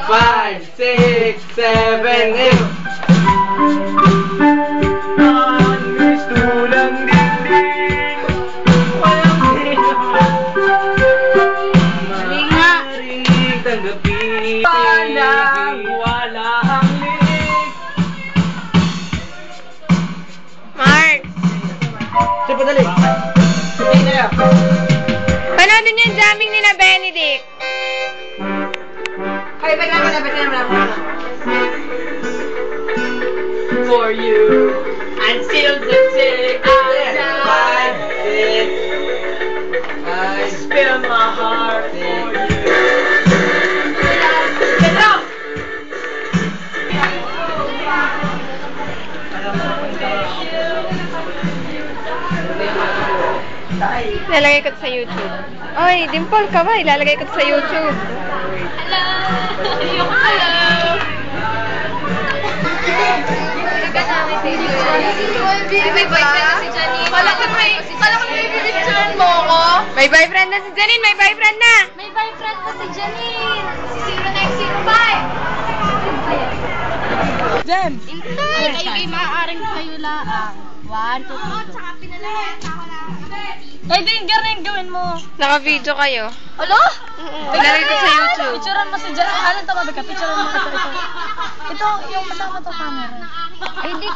5, 6, 7, 8. Tulang dingding, walang sino marinig tanggapin. Parang wala ang liig. Mark! Sige, dali. Sige na yan. Panoodin yung jamming ni na Benedict. Ay, ba't naman. For you until the day I die. I spill my heart for you. Get up! Ilalagay ko sa YouTube. Oy, Dimple ka ba? Ilalagay ko sa YouTube. May boyfriend na si Janine. Kala ko may pipicturean mo ako. May boyfriend na si Janine! May boyfriend na! May boyfriend na si Janine. Si 0905. Jem! Intay! Kayo ay maaaring kayo laang. 1, 2, 3. Tsaka pinalayan. Ay, danger na yung gawin mo. Naka-video kayo. Alo? Ilalagay ko sa YouTube. Picturean mo si Janine. Alan, tama ba ka? Picturean mo ito. Ito, yung kasama to camera. Ay, hindi